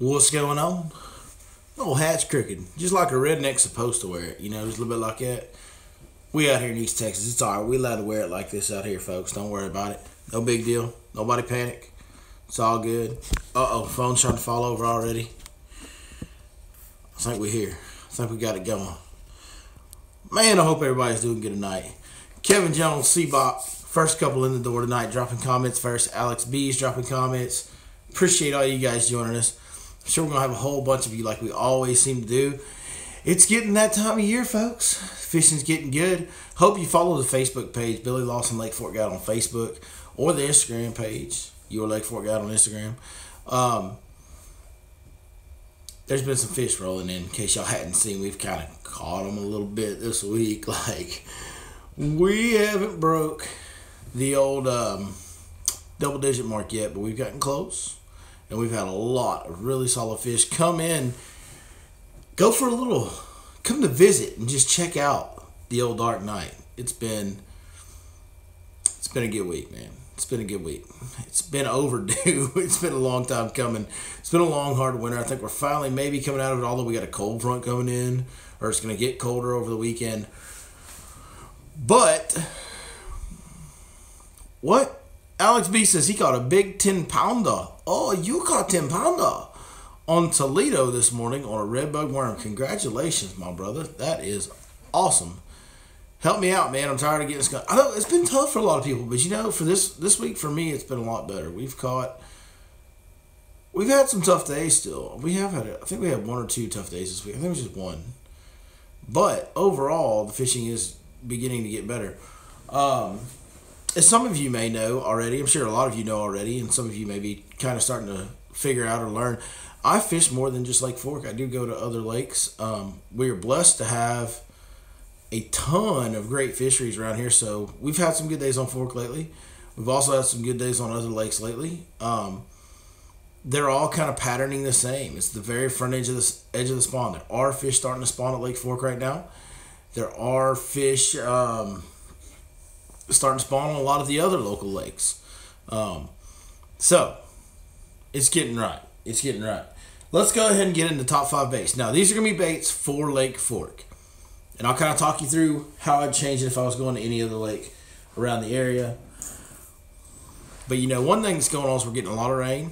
What's going on? Oh, hat's crooked. Just like a redneck's supposed to wear it. You know, just a little bit like that. We out here in East Texas. It's alright. We allowed to wear it like this out here, folks. Don't worry about it. No big deal. Nobody panic. It's all good. Uh-oh. Phone's trying to fall over already. I think we're here. I think we got it going. Man, I hope everybody's doing good tonight. Kevin Jones, C-Bop, first couple in the door tonight, dropping comments first. Alex B's dropping comments. Appreciate all you guys joining us. I'm sure we're going to have a whole bunch of you like we always seem to do. It's getting that time of year, folks. Fishing's getting good. Hope you follow the Facebook page, Billy Lawson Lake Fork Guide on Facebook, or the Instagram page, Your Lake Fork Guide on Instagram. There's been some fish rolling in case y'all hadn't seen. We've kind of caught them a little bit this week. Like, we haven't broke the old double-digit mark yet, but we've gotten close. And we've had a lot of really solid fish come in. Go for a little, come to visit and just check out the old Dark Night. It's been a good week, man. It's been a good week. It's been overdue. It's been a long time coming. It's been a long, hard winter. I think we're finally maybe coming out of it, although we got a cold front coming in, or it's going to get colder over the weekend. But what? Alex B says he caught a big 10-pounder. Oh, you caught 10-pounder on Toledo this morning on a redbug worm. Congratulations, my brother. That is awesome. Help me out, man. I'm tired of getting this. I know it's been tough for a lot of people, but you know, for this week for me, it's been a lot better. We've had some tough days still. I think we had one or two tough days this week. I think it was just one. But overall, the fishing is beginning to get better. As some of you may know already, I'm sure a lot of you know already, and some of you may be kind of starting to figure out or learn, I fish more than just Lake Fork. I do go to other lakes. We are blessed to have a ton of great fisheries around here, so we've had some good days on Fork lately. We've also had some good days on other lakes lately. They're all kind of patterning the same. It's the very front edge of the spawn. There are fish starting to spawn at Lake Fork right now. There are fish starting to spawn on a lot of the other local lakes. So, it's getting right. It's getting right. Let's go ahead and get into top 5 baits. Now, these are going to be baits for Lake Fork. And I'll kind of talk you through how I'd change it if I was going to any other lake around the area. But, you know, one thing that's going on is we're getting a lot of rain.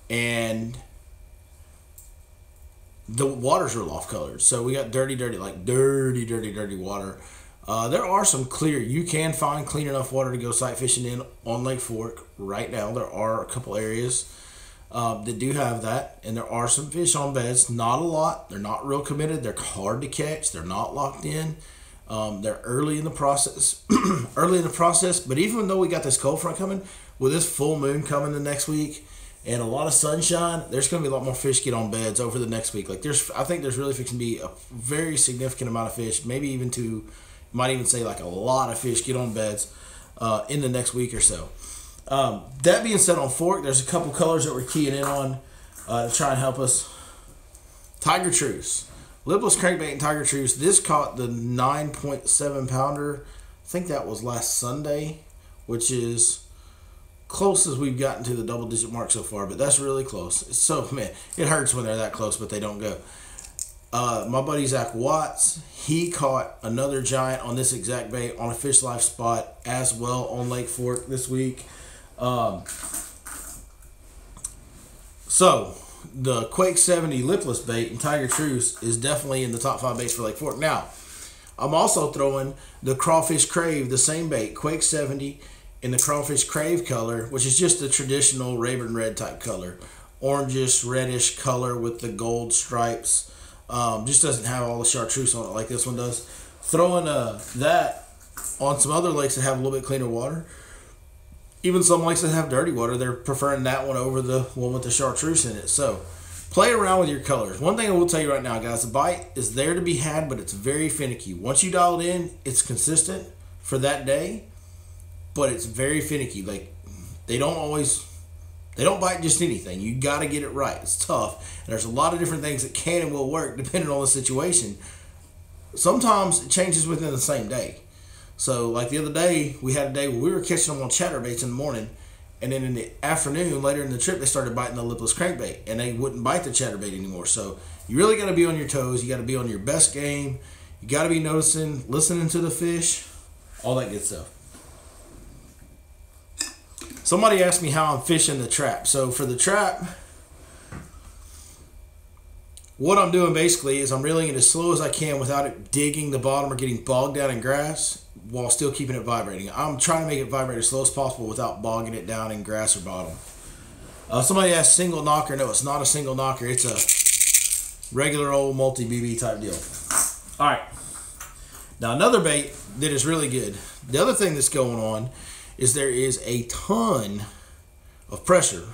And the water's real off-colored. So we got dirty water. There are some clear. You can find clean enough water to go sight fishing in on Lake Fork right now. There are a couple areas that do have that, and there are some fish on beds. Not a lot. They're not real committed. They're hard to catch. They're not locked in. They're early in the process. But even though we got this cold front coming, with this full moon coming the next week and a lot of sunshine, there's going to be a lot more fish get on beds over the next week. Like I think there's really fixing to be a very significant amount of fish, maybe even might even say like a lot of fish get on beds in the next week or so. That being said, on Fork, there's a couple colors that we're keying in on to try and help us. Tiger Truce. Lipless crankbait and Tiger Truce. This caught the 9.7 pounder. I think that was last Sunday, which is close as we've gotten to the double-digit mark so far, but that's really close. So, man, it hurts when they're that close, but they don't go. My buddy Zach Watts, he caught another giant on this exact bait on a Fish Life spot as well on Lake Fork this week. So the Quake 70 lipless bait and Tiger Truce is definitely in the top 5 baits for Lake Fork. Now, I'm also throwing the Crawfish Crave, the same bait, Quake 70 in the Crawfish Crave color, which is just the traditional Rayburn red type color. Orangish, reddish color with the gold stripes. Just doesn't have all the chartreuse on it like this one does. Throwing that on some other lakes that have a little bit cleaner water. Even some lakes that have dirty water, they're preferring that one over the one with the chartreuse in it. So, play around with your colors. One thing I will tell you right now, guys, the bite is there to be had, but it's very finicky. Once you dial it in, it's consistent for that day, but it's very finicky. Like, they don't bite just anything. You got to get it right. It's tough. And there's a lot of different things that can and will work depending on the situation. Sometimes it changes within the same day. So, like the other day, we had a day where we were catching them on chatterbaits in the morning, And then in the afternoon, later in the trip, they started biting the lipless crankbait, and they wouldn't bite the chatterbait anymore. So you really got to be on your toes. You got to be on your best game. You got to be noticing, listening to the fish, all that good stuff. Somebody asked me how I'm fishing the trap. So for the trap, what I'm doing basically is I'm reeling it as slow as I can without it digging the bottom or getting bogged down in grass while still keeping it vibrating. I'm trying to make it vibrate as slow as possible without bogging it down in grass or bottom. Somebody asked single knocker. No, it's not a single knocker. It's a regular old multi-BB type deal. All right. Now another bait that is really good. The other thing that's going on is there is a ton of pressure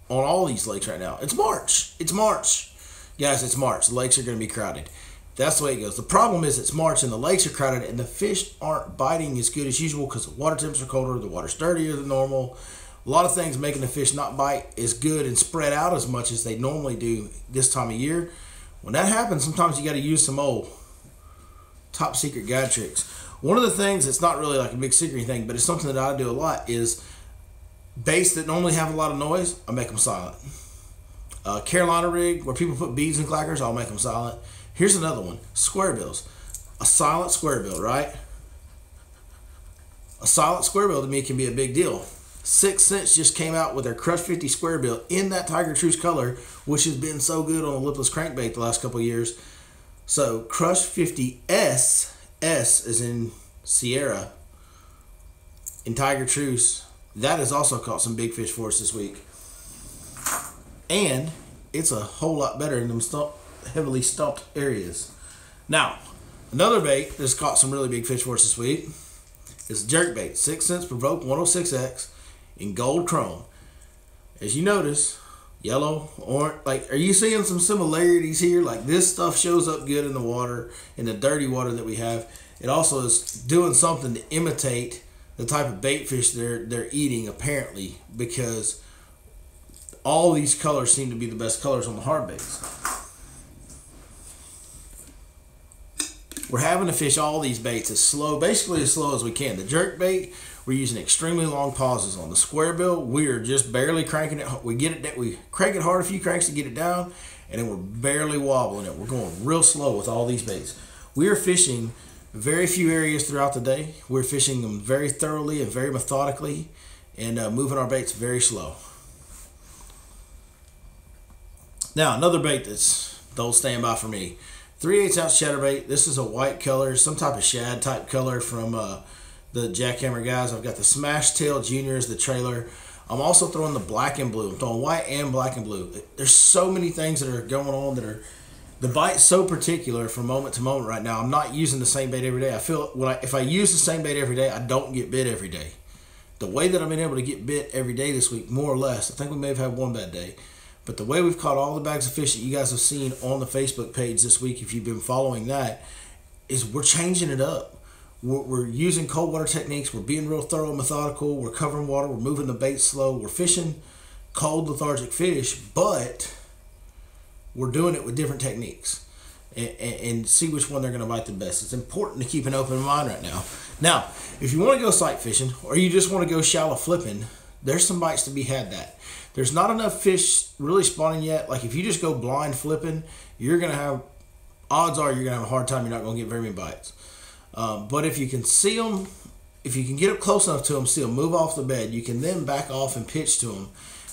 on all these lakes right now. It's March. It's March. Guys, it's March. The lakes are going to be crowded. That's the way it goes. The problem is it's March and the lakes are crowded and the fish aren't biting as good as usual because the water temps are colder, the water's dirtier than normal. A lot of things making the fish not bite as good and spread out as much as they normally do this time of year. When that happens, sometimes you got to use some old top secret guide tricks. One of the things that's not really like a big secret thing, but it's something that I do a lot is baits that normally have a lot of noise, I make them silent. Carolina rig, where people put beads and clackers, I'll make them silent. Here's another one, square bills. A silent square bill, right? A silent square bill to me can be a big deal. 6 Cents just came out with their Crush 50 square bill in that Tiger Truce color, which has been so good on the lipless crankbait the last couple of years. So Crush 50S, S is in Sierra, in Tiger Truce, that has also caught some big fish for us this week. And it's a whole lot better in them heavily stumped areas. Now, another bait that's caught some really big fish for us this week is jerkbait, 6 Cents Provoke 106X in gold chrome. As you notice, yellow, orange, like, are you seeing some similarities here? Like, this stuff shows up good in the water, in the dirty water that we have. It also is doing something to imitate the type of bait fish they're eating, apparently, because all these colors seem to be the best colors on the hard baits. We're having to fish all these baits as slow, basically as slow as we can. The jerk bait, we're using extremely long pauses on. The square bill, we are just barely cranking it. We crank it hard a few cranks to get it down, and then we're barely wobbling it. We're going real slow with all these baits. We are fishing very few areas throughout the day. We're fishing them very thoroughly and very methodically, and moving our baits very slow. Now, another bait that's the old standby for me. 3/8 ounce chatterbait. This is a white color, some type of shad type color from the Jackhammer guys. I've got the Smash Tail Junior as the trailer. I'm also throwing the black and blue. I'm throwing white and black and blue. There's so many things that are going on that are, the bite's so particular from moment to moment right now. I'm not using the same bait every day. I feel if I use the same bait every day, I don't get bit every day. The way that I've been able to get bit every day this week, more or less, I think we may have had one bad day, but the way we've caught all the bags of fish that you guys have seen on the Facebook page this week, if you've been following that, is we're changing it up. We're using cold water techniques. We're being real thorough and methodical. We're covering water. We're moving the bait slow. We're fishing cold, lethargic fish, but we're doing it with different techniques and see which one they're going to bite the best. It's important to keep an open mind right now. Now, if you want to go sight fishing or you just want to go shallow flipping, there's some bites to be had that. There's not enough fish really spawning yet. Like if you just go blind flipping, you're going to have, odds are you're going to have a hard time. You're not going to get very many bites. But if you can see them, if you can get up close enough to them, see them move off the bed, you can then back off and pitch to them.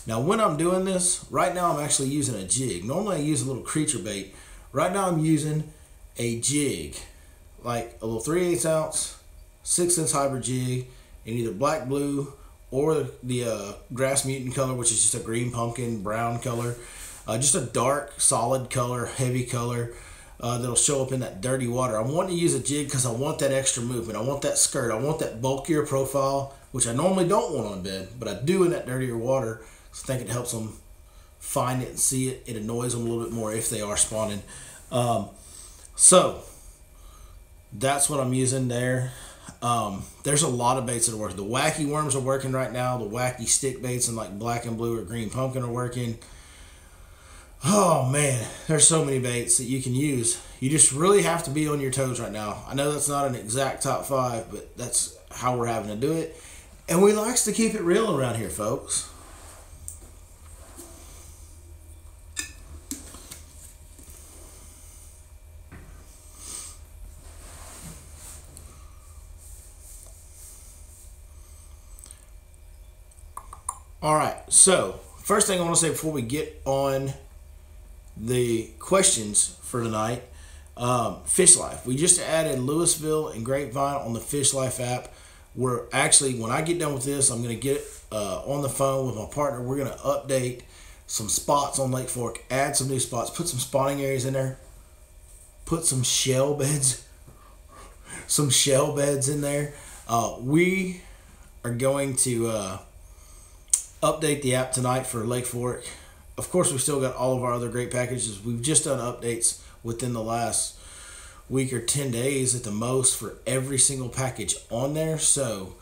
Now when I'm doing this, right now I'm actually using a jig. Normally I use a little creature bait. Right now I'm using a jig, like a little 3/8 ounce, 6 Cents hybrid jig in either black, blue, or the grass mutant color, which is just a green pumpkin brown color. Just a dark, solid color, heavy color. That'll show up in that dirty water. I want to use a jig because I want that extra movement. I want that skirt. I want that bulkier profile, which I normally don't want on bed, but I do in that dirtier water. So I think it helps them find it and see it. It annoys them a little bit more if they are spawning. So that's what I'm using there. There's a lot of baits that are working. The wacky worms are working right now. The wacky stick baits and like black and blue or green pumpkin are working. Oh man, there's so many baits that you can use. You just really have to be on your toes right now. I know that's not an exact top 5, but that's how we're having to do it. And we likes to keep it real around here, folks. All right, so first thing I want to say before we get on the questions for tonight, Fish Life. We just added Louisville and Grapevine on the Fish Life app. We're actually, when I get done with this, I'm going to get on the phone with my partner. We're going to update some spots on Lake Fork, add some new spots, put some spawning areas in there, put some shell beds in there. We are going to update the app tonight for Lake Fork. Of course, we've still got all of our other great packages. We've just done updates within the last week or 10 days at the most for every single package on there. So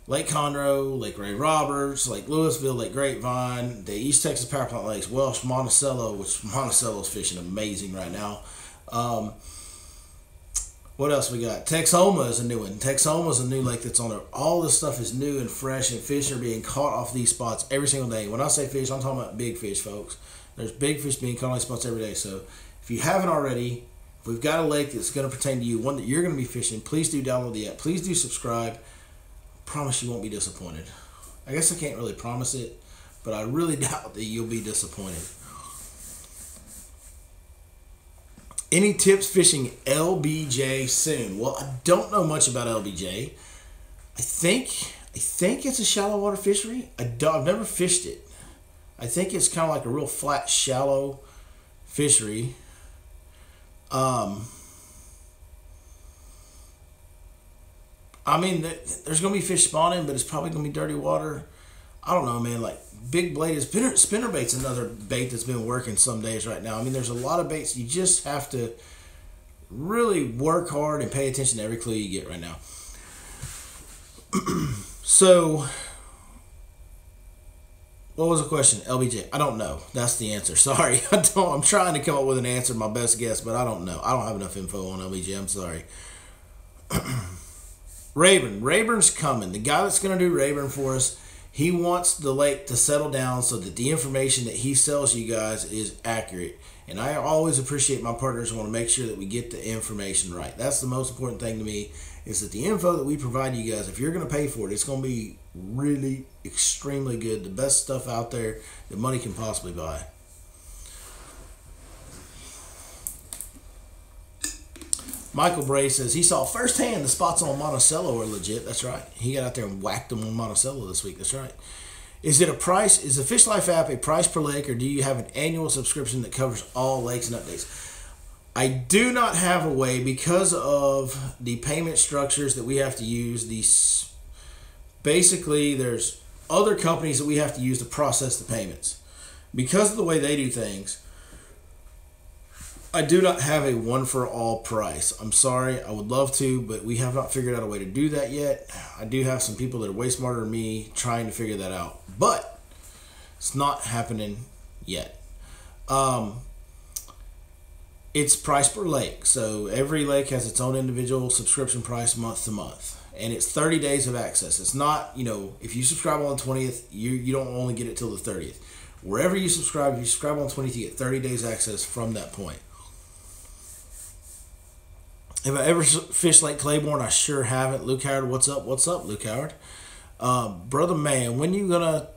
Lake Conroe, Lake Ray Roberts, Lake Louisville, Lake Grapevine, the East Texas Power Plant Lakes, Welsh, Monticello, which Monticello's fishing amazing right now. What else we got? Texoma is a new one. Texoma is a new lake that's on there. All this stuff is new and fresh, and fish are being caught off these spots every single day. When I say fish, I'm talking about big fish, folks. There's big fish being caught on these spots every day. So if you haven't already, if we've got a lake that's going to pertain to you, one that you're going to be fishing, please do download the app. Please do subscribe. I promise you won't be disappointed. I guess I can't really promise it, but I really doubt that you'll be disappointed. Any tips fishing LBJ soon? Well, I don't know much about LBJ. I think it's a shallow water fishery. I've never fished it. I think it's kind of like a real flat, shallow fishery. I mean, there's going to be fish spawning, but it's probably going to be dirty water. I don't know, man. Like big bladed spinnerbait's another bait that's been working some days right now. I mean, there's a lot of baits. You just have to really work hard and pay attention to every clue you get right now. So, what was the question? LBJ. I don't know. That's the answer. Sorry. I'm trying to come up with an answer, my best guess, but I don't know. I don't have enough info on LBJ. I'm sorry. Rayburn's coming. The guy that's going to do Rayburn for us, he wants the lake to settle down so that the information that he sells you guys is accurate. And I always appreciate my partners want to make sure that we get the information right. That's the most important thing to me, is that the info that we provide you guys, if you're going to pay for it, it's going to be really extremely good. The best stuff out there that money can possibly buy. Michael Bray says he saw firsthand the spots on Monticello are legit. That's right. He got out there and whacked them on Monticello this week. That's right. Is it a price? Is the Fish Life app a price per lake, or do you have an annual subscription that covers all lakes and updates? I do not have a way, because of the payment structures that we have to use. These basically, there's other companies that we have to use to process the payments. Because of the way they do things, I do not have a one-for-all price. I'm sorry. I would love to, but we have not figured out a way to do that yet. I do have some people that are way smarter than me trying to figure that out, but it's not happening yet. It's price per lake. So every lake has its own individual subscription price month to month. And it's 30 days of access. It's not, if you subscribe on the 20th, you don't only get it till the 30th. Wherever you subscribe, if you subscribe on the 20th, you get 30 days access from that point. Have I ever fished Lake Claiborne? I sure haven't. Luke Howard, what's up? What's up, Luke Howard? Brother man, when you gonna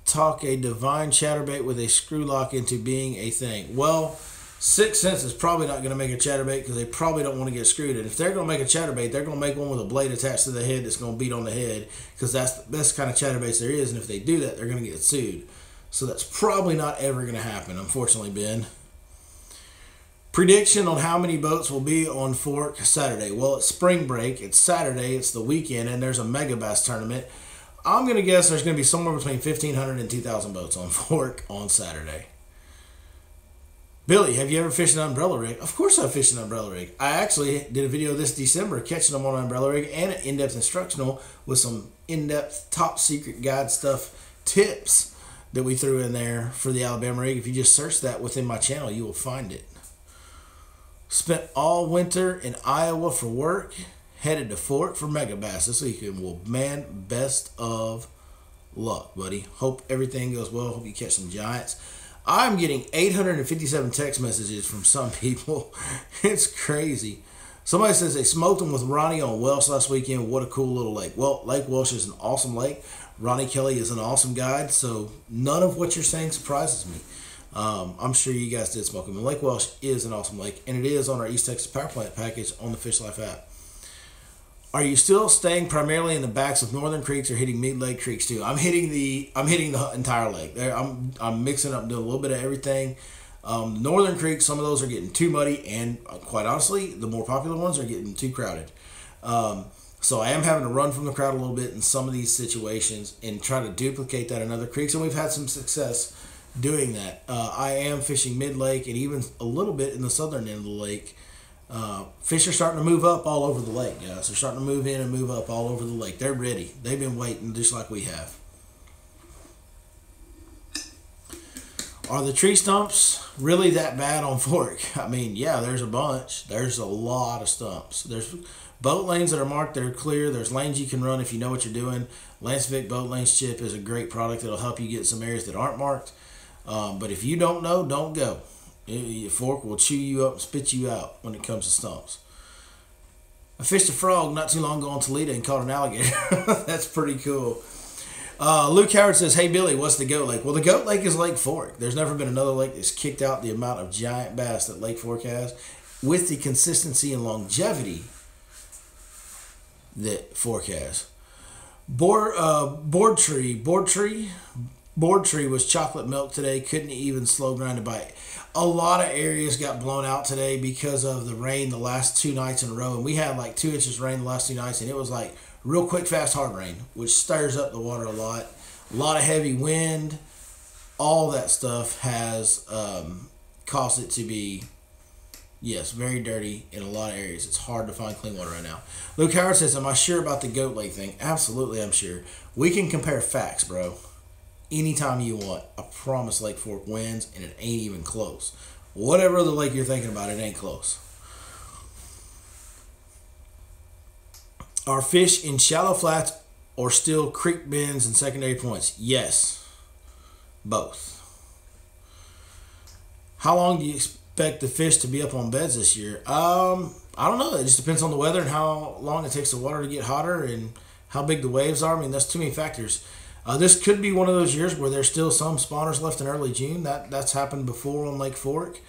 talk a divine chatterbait with a screw lock into being a thing? Well, Sixth Sense is probably not gonna make a chatterbait because they probably don't want to get screwed. And if they're gonna make a chatterbait, they're gonna make one with a blade attached to the head that's gonna beat on the head, because that's the best kind of chatterbaits there is. And if they do that, they're gonna get sued. So that's probably not ever gonna happen, unfortunately, Ben. Prediction on how many boats will be on Fork Saturday. Well, it's spring break. It's Saturday. It's the weekend, and there's a mega bass tournament. I'm going to guess there's going to be somewhere between 1,500 and 2,000 boats on Fork on Saturday. Billy, have you ever fished an umbrella rig? Of course I've fished an umbrella rig. I actually did a video this December catching them on an umbrella rig and an in-depth instructional with some in-depth top secret guide stuff tips that we threw in there for the Alabama rig. If you just search that within my channel, you will find it. Spent all winter in Iowa for work. headed to Fork for mega bass this weekend. Well, man, best of luck, buddy. Hope everything goes well. Hope you catch some giants. I'm getting 857 text messages from some people. It's crazy. Somebody says they smoked them with Ronnie on Welsh last weekend. What a cool little lake. Well, Lake Welsh is an awesome lake. Ronnie Kelly is an awesome guide, so none of what you're saying surprises me. I'm sure you guys did smoke them. And Lake Welsh is an awesome lake, and it is on our East Texas Power Plant package on the Fish Life app. Are you still staying primarily in the backs of northern creeks or hitting mid-lake creeks too? I'm hitting the entire lake. I'm mixing up, doing a little bit of everything. Northern creeks, some of those are getting too muddy, and quite honestly, the more popular ones are getting too crowded. So I am having to run from the crowd a little bit in some of these situations and try to duplicate that in other creeks, and we've had some success doing that. I am fishing mid-lake and even a little bit in the southern end of the lake. Fish are starting to move up all over the lake, guys. They're starting to move in and move up all over the lake. They're ready. They've been waiting just like we have. Are the tree stumps really that bad on Fork? I mean, yeah, there's a bunch. There's a lot of stumps. There's boat lanes that are marked that are clear. There's lanes you can run if you know what you're doing. Lance Vic Boat Lanes Chip is a great product that'll help you get some areas that aren't marked. But if you don't know, don't go. Your fork will chew you up and spit you out when it comes to stumps. I fished a frog not too long ago on Toledo and caught an alligator. That's pretty cool. Luke Howard says, hey, Billy, what's the Goat Lake? Well, the Goat Lake is Lake Fork. There's never been another lake that's kicked out the amount of giant bass that Lake Fork has with the consistency and longevity that Fork has. Board Tree was chocolate milk today. Couldn't even slow grind a bite. A lot of areas got blown out today because of the rain the last 2 nights in a row. And we had like 2 inches of rain the last 2 nights. And it was like real quick, fast, hard rain, which stirs up the water a lot. A lot of heavy wind. All that stuff has caused it to be, yes, very dirty in a lot of areas. It's hard to find clean water right now. Luke Howard says, am I sure about the Goat Lake thing? Absolutely, I'm sure. We can compare facts, bro. Anytime you want. I promise Lake Fork wins, and it ain't even close. Whatever other lake you're thinking about, it ain't close. Are fish in shallow flats or still creek bends and secondary points? Yes. Both. How long do you expect the fish to be up on beds this year? I don't know. It just depends on the weather and how long it takes the water to get hotter and how big the waves are. I mean, that's too many factors. This could be one of those years where there's still some spawners left in early June. That's happened before on Lake Fork.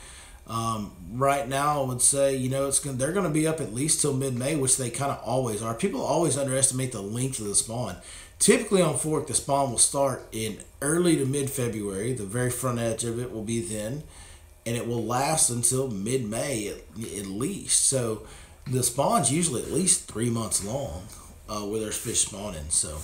Right now, I would say, they're going to be up at least till mid-May, which they kind of always are. People always underestimate the length of the spawn. Typically on Fork, the spawn will start in early to mid-February. The very front edge of it will be then, and it will last until mid-May at least. So the spawn's usually at least 3 months long where there's fish spawning. So.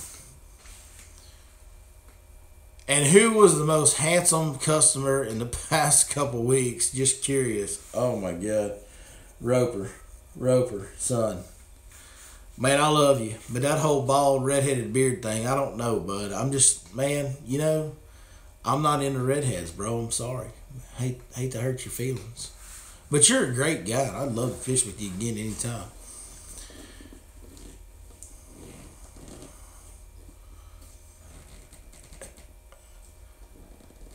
And who was the most handsome customer in the past couple weeks? Just curious. Oh my God. Roper, son. Man, I love you. But that whole bald, redheaded beard thing, I don't know, bud. I'm just, man, I'm not into redheads, bro. I'm sorry. Hate to hurt your feelings. But you're a great guy. I'd love to fish with you again anytime.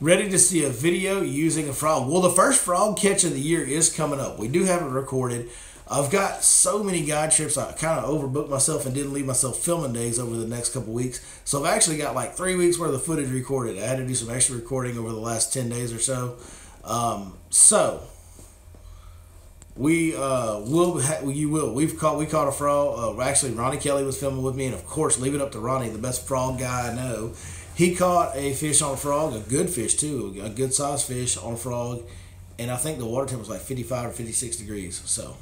Ready to see a video using a frog. Well, the first frog catch of the year is coming up. We do have it recorded. I've got so many guide trips. I kind of overbooked myself and didn't leave myself filming days over the next couple weeks. So I've actually got like 3 weeks worth of footage recorded. I had to do some extra recording over the last 10 days or so. We will. We caught a frog. Actually, Ronnie Kelly was filming with me, and of course, leave it up to Ronnie, the best frog guy I know. He caught a fish on a frog, a good fish too, a good sized fish on a frog, and I think the water temperature was like 55 or 56 degrees. So,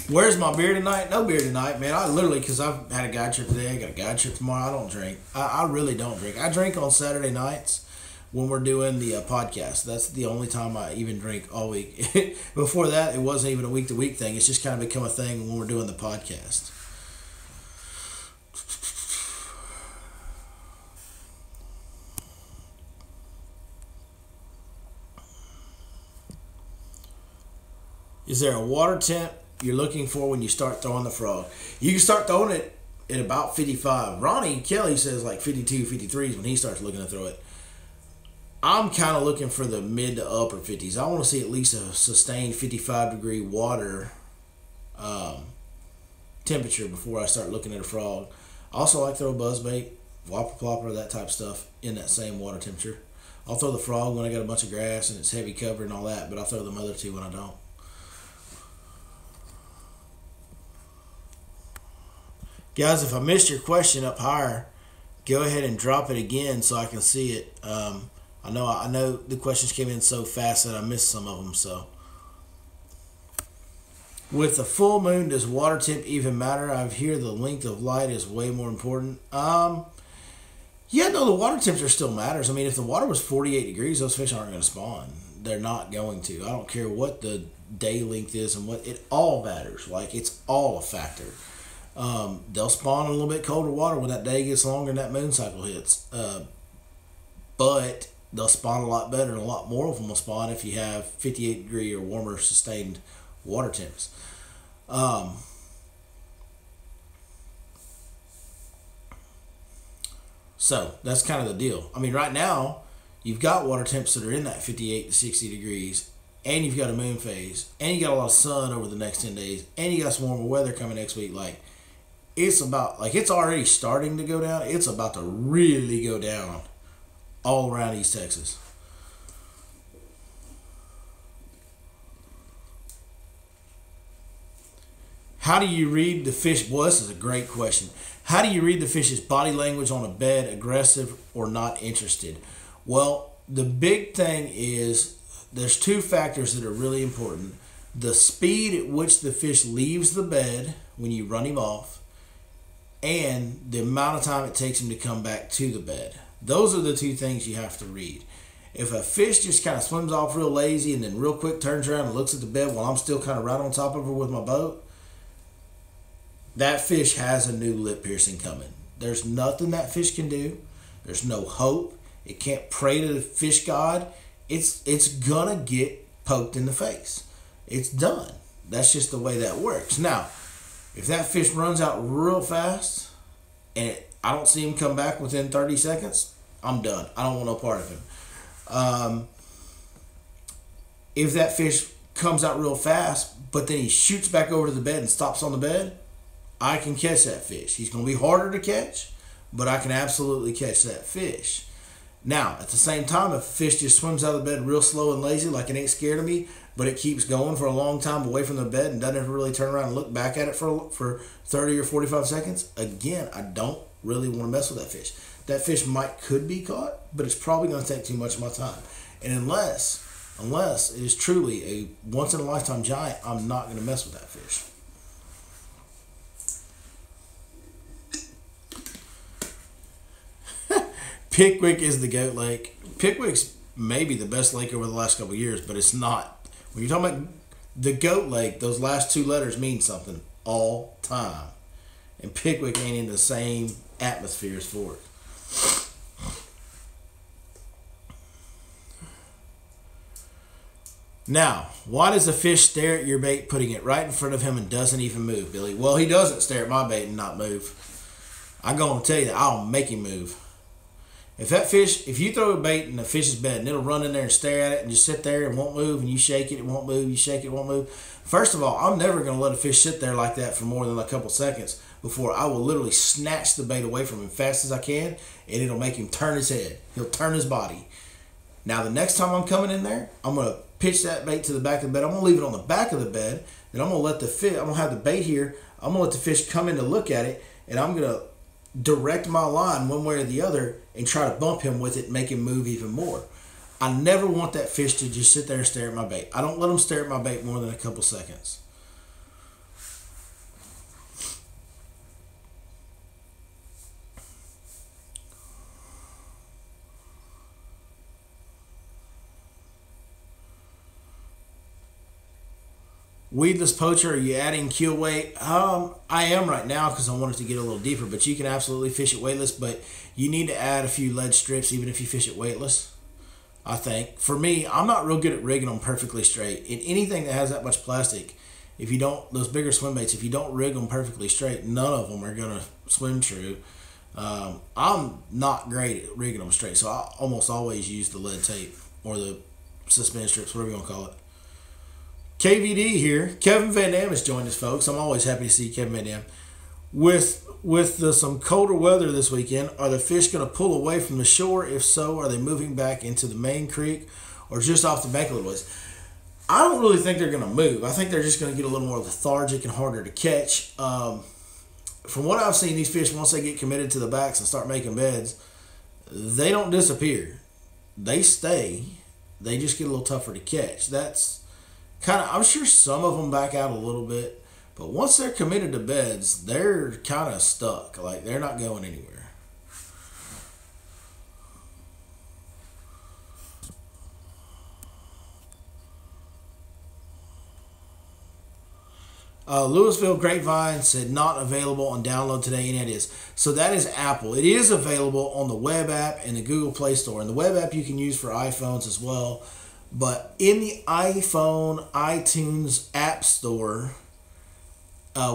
where's my beer tonight? No beer tonight, man. I literally, because I've had a guide trip today, I got a guide trip tomorrow. I don't drink. I really don't drink. I drink on Saturday nights when we're doing the podcast. That's the only time I even drink all week. Before that, it wasn't even a week-to-week thing. It's just kind of become a thing when we're doing the podcast. Is there a water temp you're looking for when you start throwing the frog? You can start throwing it at about 55. Ronnie Kelly says like 52, 53 is when he starts looking to throw it. I'm kind of looking for the mid to upper 50s. I want to see at least a sustained 55-degree water temperature before I start looking at a frog. I also like to throw buzzbait, whopper plopper, that type of stuff in that same water temperature. I'll throw the frog when I got a bunch of grass and it's heavy cover and all that, but I'll throw them other two when I don't. Guys, if I missed your question up higher, go ahead and drop it again so I can see it. I know the questions came in so fast that I missed some of them. So, with the full moon, does water temp even matter? I hear the length of light is way more important. Yeah, no, the water temperature still matters. I mean, if the water was 48 degrees, those fish aren't going to spawn. They're not going to. I don't care what the day length is and what, it all matters. Like, it's all a factor. They'll spawn in a little bit colder water when that day gets longer and that moon cycle hits. But they'll spawn a lot better, and a lot more of them will spawn if you have 58 degree or warmer sustained water temps. So that's kind of the deal. I mean, right now you've got water temps that are in that 58 to 60 degrees, and you've got a moon phase, and you got a lot of sun over the next 10 days, and you got some warmer weather coming next week. Like, it's about, like, it's already starting to go down. It's about to really go down all around East Texas. How do you read the fish? Well, this is a great question. How do you read the fish's body language on a bed, aggressive or not interested? Well, the big thing is there's two factors that are really important. The speed at which the fish leaves the bed when you run him off, and the amount of time it takes him to come back to the bed. Those are the two things you have to read. If a fish just kind of swims off real lazy and then real quick turns around and looks at the bed while I'm still kind of right on top of her with my boat, that fish has a new lip piercing coming. There's nothing that fish can do. There's no hope. It can't pray to the fish god. It's gonna get poked in the face. It's done. That's just the way that works. Now, if that fish runs out real fast and I don't see him come back within 30 seconds, I'm done. I don't want no part of him. If that fish comes out real fast, but then he shoots back over to the bed and stops on the bed, I can catch that fish. He's going to be harder to catch, but I can absolutely catch that fish. Now, at the same time, if a fish just swims out of the bed real slow and lazy, like it ain't scared of me, but it keeps going for a long time away from the bed and doesn't ever really turn around and look back at it for 30 or 45 seconds, again, I don't really want to mess with that fish. That fish could be caught, but it's probably going to take too much of my time. And unless it is truly a once-in-a-lifetime giant, I'm not going to mess with that fish. Pickwick is the goat lake. Pickwick's maybe the best lake over the last couple of years, but it's not. When you're talking about the goat lake, those last two letters mean something all time. And Pickwick ain't in the same atmosphere as Fort. Now, why does a fish stare at your bait, putting it right in front of him and doesn't even move, Billy? Well, he doesn't stare at my bait and not move. I'm going to tell you that I'll make him move. If you throw a bait in the fish's bed and it'll run in there and stare at it and just sit there and won't move, and you shake it, it won't move, you shake it, it won't move. First of all, I'm never going to let a fish sit there like that for more than a couple seconds before I will literally snatch the bait away from him fast as I can, and it'll make him turn his head. He'll turn his body. Now, the next time I'm coming in there, I'm going to pitch that bait to the back of the bed. I'm going to leave it on the back of the bed, and I'm going to let the fish, I'm going to have the bait here. I'm going to let the fish come in to look at it, and I'm going to direct my line one way or the other and try to bump him with it and make him move even more. I never want that fish to just sit there and stare at my bait. I don't let him stare at my bait more than a couple seconds. Weedless poacher, are you adding keel weight? I am right now because I want it to get a little deeper, but you can absolutely fish it weightless, but you need to add a few lead strips even if you fish it weightless. I think. For me, I'm not real good at rigging them perfectly straight. In anything that has that much plastic, if you don't, those bigger swim baits, if you don't rig them perfectly straight, none of them are going to swim true. I'm not great at rigging them straight, so I almost always use the lead tape or the suspended strips, whatever you want to call it. KVD here. Kevin Van Dam has joined us, folks. I'm always happy to see Kevin Van Dam. With some colder weather this weekend, are the fish going to pull away from the shore? If so, are they moving back into the main creek or just off the bank a little ways? I don't really think they're going to move. I think they're just going to get a little more lethargic and harder to catch. From what I've seen, these fish, once they get committed to the backs and start making beds, they don't disappear. They stay. They just get a little tougher to catch. That's kind of, I'm sure some of them back out a little bit. But once they're committed to beds, they're kind of stuck. Like, they're not going anywhere. Louisville Grapevine said not available on download today, and it is. So that is Apple. It is available on the web app and the Google Play Store. And the web app you can use for iPhones as well. But in the iPhone, iTunes App Store,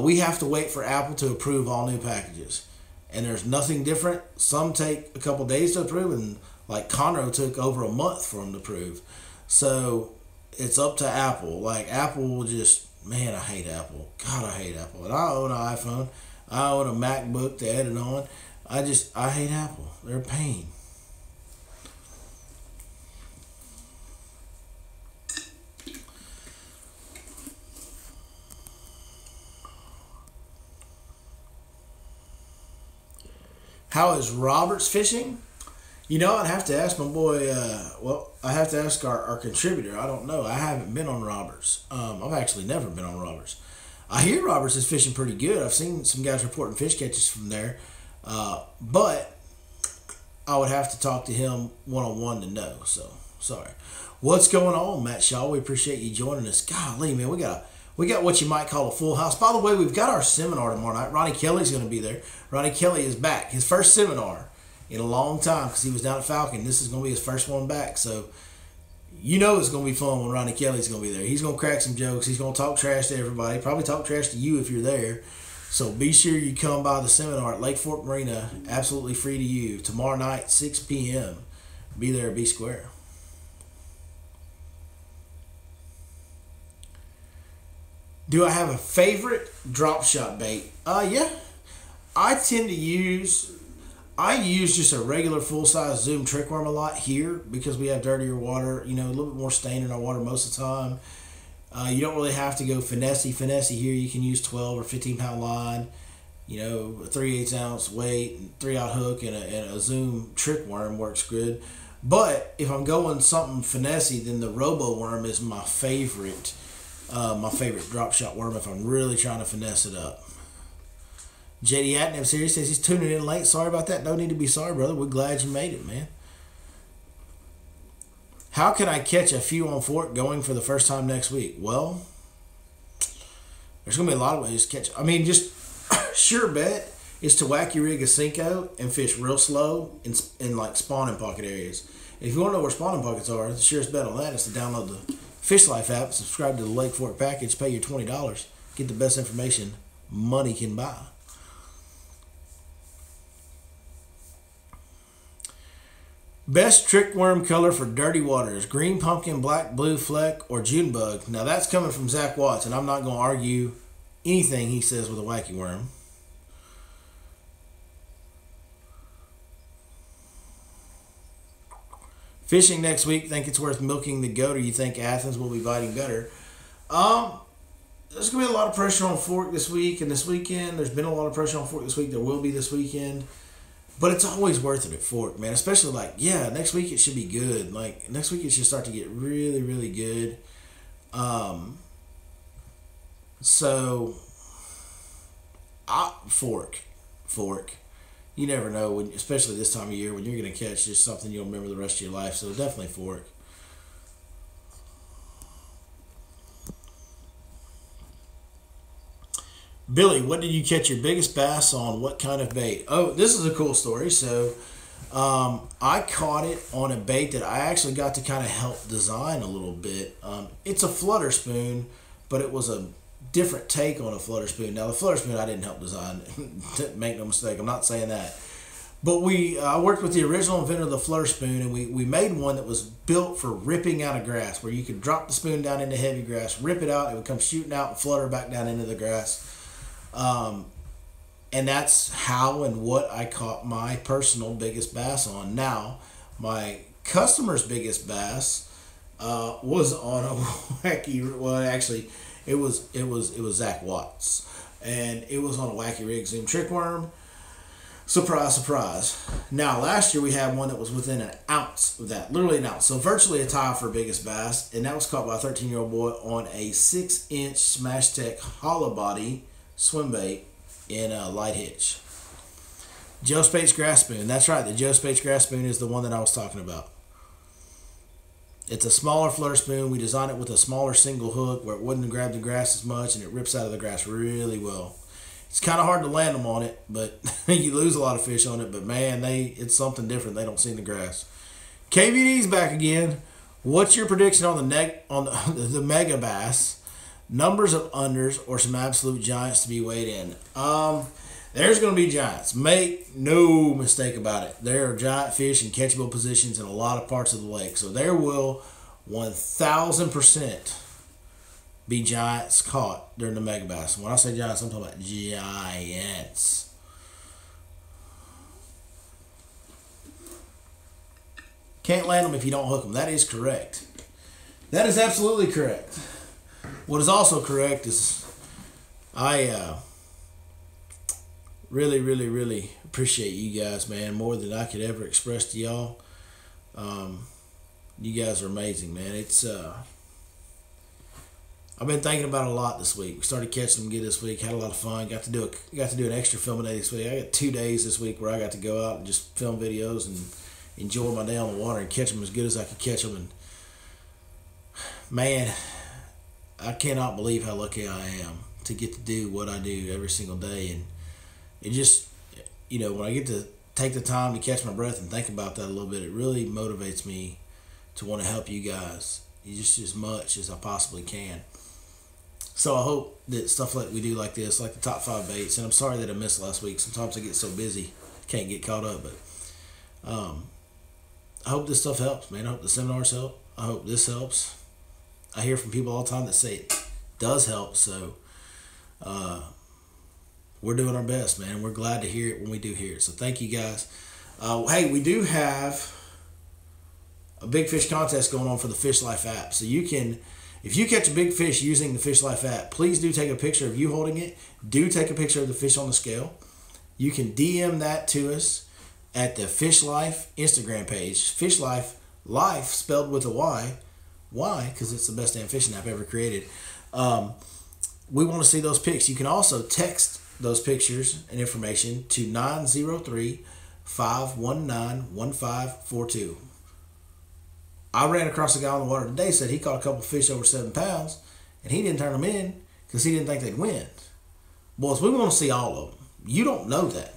we have to wait for Apple to approve all new packages. And there's nothing different. Some take a couple days to approve, and like Conroe took over a month for them to approve. So it's up to Apple. Like, Apple will just, man, I hate Apple. God, I hate Apple. And I own an iPhone. I own a MacBook to edit on. I hate Apple. They're a pain. How is Roberts fishing? You know, I'd have to ask my boy, I have to ask our contributor. I don't know. I haven't been on Roberts. I've actually never been on Roberts. I hear Roberts is fishing pretty good. I've seen some guys reporting fish catches from there. But I would have to talk to him one-on-one to know. So, sorry. What's going on, Matt Shaw? We appreciate you joining us. Golly, man, we got what you might call a full house. By the way, we've got our seminar tomorrow night. Ronnie Kelly's going to be there. Ronnie Kelly is back. His first seminar in a long time because he was down at Falcon. This is going to be his first one back. So, you know it's going to be fun when Ronnie Kelly's going to be there. He's going to crack some jokes. He's going to talk trash to everybody. Probably talk trash to you if you're there. So, be sure you come by the seminar at Lake Fork Marina. Absolutely free to you. Tomorrow night, 6 p.m. Be there, be square. Do I have a favorite drop shot bait? Yeah. I use just a regular full-size Zoom trick worm a lot here because we have dirtier water, a little bit more stain in our water most of the time. You don't really have to go finessey here. You can use 12 or 15-pound line, a 3/8 ounce weight, 3/0 hook, and a Zoom trick worm works good. But if I'm going something finessey, then the Robo worm is my favorite drop shot worm if I'm really trying to finesse it up. JD Atnam series says he's tuning in late. Sorry about that. No need to be sorry, brother. We're glad you made it, man. How can I catch a few on fork going for the first time next week? Well, there's going to be a lot of ways to catch. I mean, just sure bet is to whack your rig a Cinco and fish real slow in like spawning pocket areas. If you want to know where spawning pockets are, the surest bet on that is to download the Fish Life app, subscribe to the Lake Fork package, pay your $20, get the best information money can buy. Best trick worm color for dirty waters: green pumpkin, black blue fleck, or June bug. Now that's coming from Zach Watts, and I'm not going to argue anything he says with a wacky worm. Fishing next week, think it's worth milking the goat, or you think Athens will be biting better? There's going to be a lot of pressure on fork this week and this weekend. There's been a lot of pressure on fork this week. There will be this weekend. But it's always worth it at fork, man. Especially next week it should be good. Like, next week it should start to get really, really good. Fork. You never know, especially this time of year, when you're going to catch just something you'll remember the rest of your life. So definitely fork. Billy, what did you catch your biggest bass on? What kind of bait? Oh, this is a cool story. So I caught it on a bait that I actually got to kind of help design a little bit. It's a flutter spoon, but it was a different take on a flutter spoon. Now, the flutter spoon I didn't help design. Make no mistake, I'm not saying that. But I worked with the original inventor of the flutter spoon, and we made one that was built for ripping out of grass, where you could drop the spoon down into heavy grass, rip it out, it would come shooting out and flutter back down into the grass. And that's how and what I caught my personal biggest bass on. Now, my customer's biggest bass was on a wacky. Well, actually, it was Zach Watts, and it was on a wacky rig zoom trick worm. Surprise, surprise. Now, last year we had one that was within an ounce of that, literally an ounce. So virtually a tie for biggest bass, and that was caught by a 13-year-old boy on a 6-inch Smash Tech hollow body swim bait in a light hitch. Joe Spate's grass spoon. That's right, the Joe Spate's grass spoon is the one that I was talking about. It's a smaller flutter spoon. We designed it with a smaller single hook where it wouldn't grab the grass as much, and it rips out of the grass really well. It's kind of hard to land them on it, but you lose a lot of fish on it. But man, it's something different they don't see in the grass. KVD's back again. What's your prediction on the mega bass? Numbers of unders or some absolute giants to be weighed in? There's going to be giants. Make no mistake about it. There are giant fish in catchable positions in a lot of parts of the lake. So there will 1,000% be giants caught during the mega bass. When I say giants, I'm talking about giants. Can't land them if you don't hook them. That is correct. That is absolutely correct. What is also correct is I really, really, really appreciate you guys, man, more than I could ever express to y'all. You guys are amazing, man. It's I've been thinking about it a lot this week. We started catching them again this week. Had a lot of fun. Got to do an extra filming day this week. I got 2 days this week where I got to go out and just film videos and enjoy my day on the water and catch them as good as I could catch them. And man, I cannot believe how lucky I am to get to do what I do every single day. And it just, when I get to take the time to catch my breath and think about that a little bit, it really motivates me to want to help you guys just as much as I possibly can. So I hope that stuff like we do like this, like the top 5 baits, and I'm sorry that I missed last week. Sometimes I get so busy, can't get caught up, but I hope this stuff helps, man. I hope the seminars help. I hope this helps. I hear from people all the time that say it does help, so we're doing our best, man. We're glad to hear it when we do hear it. So thank you guys. Hey, we do have a big fish contest going on for the Fish Life app. So you can, if you catch a big fish using the Fish Life app, please do take a picture of you holding it. Do take a picture of the fish on the scale. You can DM that to us at the Fish Life Instagram page. Fish Life, life spelled with a Y. Why? Because it's the best damn fishing app ever created. We want to see those pics. You can also text those pictures and information to 903-519-1542. I ran across a guy on the water today, said he caught a couple fish over 7 pounds, and he didn't turn them in because he didn't think they'd win. Boys, we want to see all of them. You don't know that.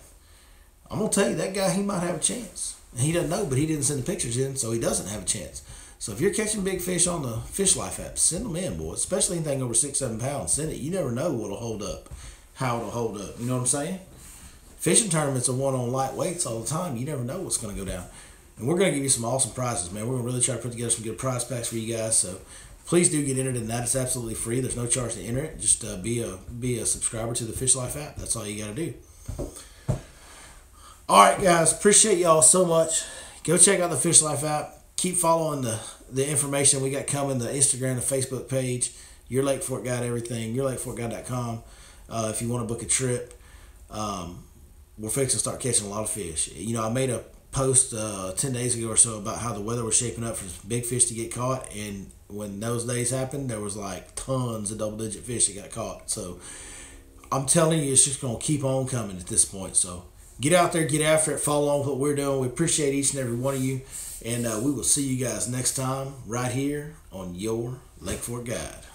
I'm going to tell you, that guy, he might have a chance. He doesn't know, but he didn't send the pictures in, so he doesn't have a chance. So if you're catching big fish on the Fish Life app, send them in, boys. Especially anything over 6-7 pounds. Send it. You never know what'll hold up, how it'll hold up. You know what I'm saying? Fishing tournaments are won on light weights all the time. You never know what's going to go down. And we're going to give you some awesome prizes, man. We're going to really try to put together some good prize packs for you guys. So please do get entered in that. It's absolutely free. There's no charge to enter it. Just be a subscriber to the Fish Life app. That's all you got to do. All right, guys. Appreciate y'all so much. Go check out the Fish Life app. Keep following the information we got coming, the Instagram, the Facebook page, Your Lake Fork Guide, everything, yourlakeforkguide.com. If you want to book a trip, we're fixing to start catching a lot of fish. I made a post 10 days ago or so about how the weather was shaping up for big fish to get caught, and when those days happened, there was like tons of double-digit fish that got caught. So I'm telling you, it's just going to keep on coming at this point. So get out there, get after it, follow on with what we're doing. We appreciate each and every one of you, and we will see you guys next time right here on Your Lake Fork Guide.